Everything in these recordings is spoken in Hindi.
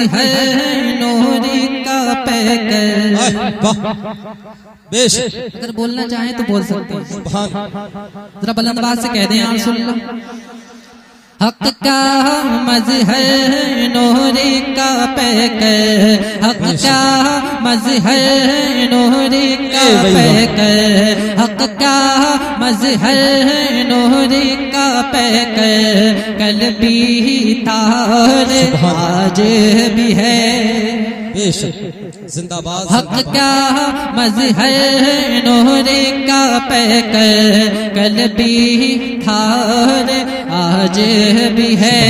है नूरी का पैकर। अगर बोलना चाहें तो बोल सकते हैं, जरा बुलंद आवाज से कह दें यार सुन लो। हक का मज़हर नूरी का पैकर, हक का मज़हर नूरी का पैकर, हक का मज़हर नूरी का पैकर। कल भी था और आज भी है, जिंदाबाद। हक का मज़हर नूरी का पैकर, कल भी था और आज भी है।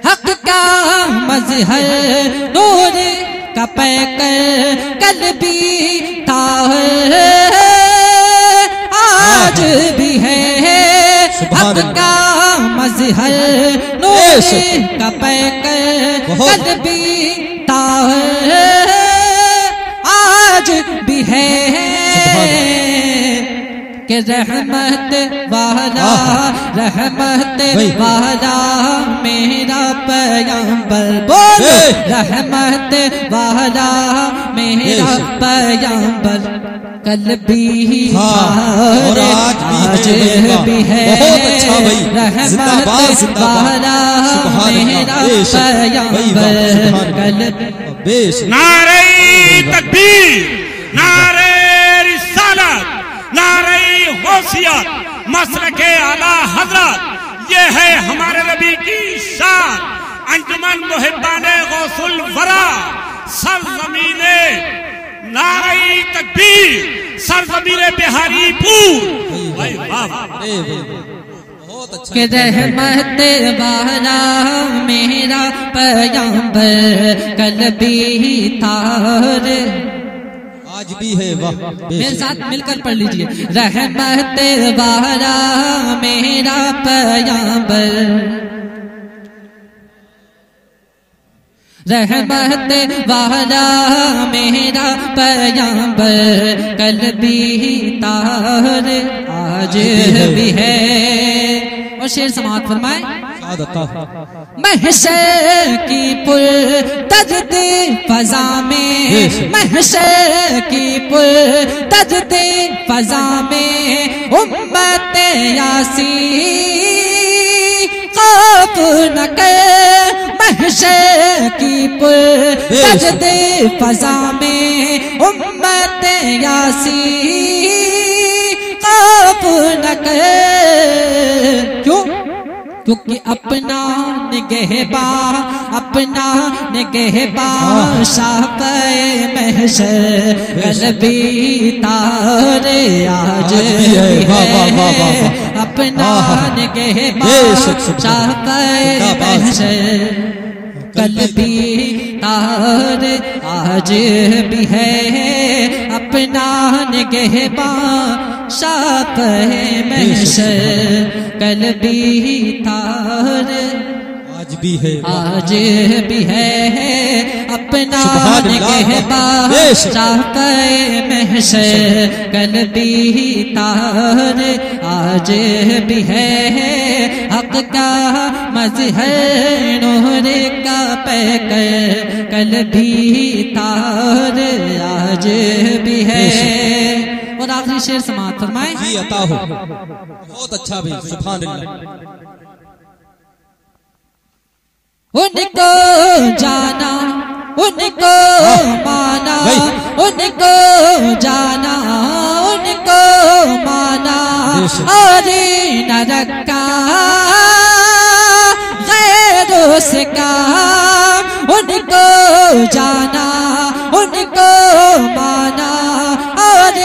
हक का मज़हर नूरी का पैकर, कल भी था आज भी है। हक का मज़हर नूरी का पैकर, कल भी था आज भी है। कि रहमत वाला मेरा पैगंबर, बोल रहमत वाला मेरा पैगंबर। कल भी और आज भी है। रहमत वाला मेरा पैगंबर, कल नारे तकबीर, नारे रिसालत, नारे गौसियत, मसलके आला हजरत, ये है हमारे नबी की शान। अंजुमन मुहिब्बाने गौसुल वरा, सरज़मीने नारे तकबीर, सरज़मीने बिहारी पूर। कि रहमत वाला मेरा पैगंबर, कल भी था आज भी है। वाह, मेरे साथ मिलकर पढ़ लीजिए। रहमत वाला मेरा पैगंबर, रहमत वाला मेरा पैगंबर। कल भी था आज भी है। और शेर समाअत फरमाए। महशर की पुर तजदे फजा में, महशर की पुर तजदे फजा में, उम्मत यासी खौफ न कर। महशर की पुर तजदे फजा में, उम्मत यासी खौफ न कर। क्यों? क्योंकि अपना निगहबा शाफ़े महशर, कल भी तारे आज भी है। अपना निगहबा शाफ़े महशर, कल भी तार आज भी है। अपना निगहबा शाफ़े महशर, कल भी तार आज भी है। आज भी है। अपना निगहबा शाफ़े महशर, कल भी तार आज भी है। हक का मज़हर नूर का पैकर, कल भी तार आज भी है। और आखिरी शेर समाअत फरमाए। जी अता हो। बहुत अच्छा भाई, सुभान अल्लाह। उनको जाना, उनको माना, उनको जाना, उनको माना, और न रखा गैरों से काम। उनको जाना, उनको माना, और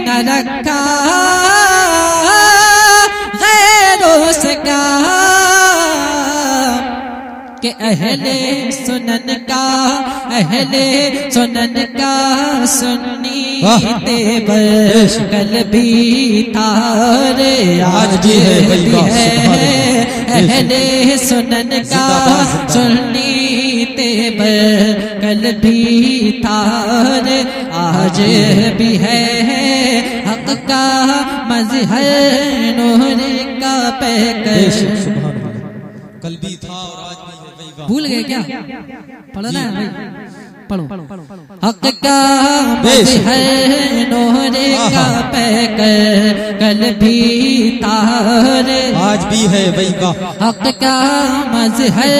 न रखा गैरों से काम। कि अहले सुनन का, अहले सुनन का सुन्नी तेवर, कल भी तारे आज भी है। अहले सुनन का सुन्नी तेवर, कल भी तारे आज भी है। हक का मज़हर नूर का पैकर, कल भी था और आज भी है। भूल गए क्या? पढ़ना है भाई, पढ़ो। हक का है नोरे का पैकर कल भी तारे, आज भी है वही का। हक का है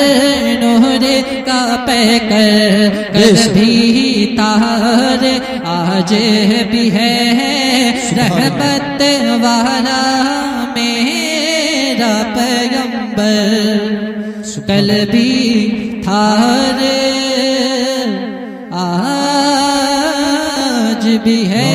नोरे का पैकर कल भी तारे, आज भी है रहमत वाला मेरा पैगंबर, कल भी थारे आज भी है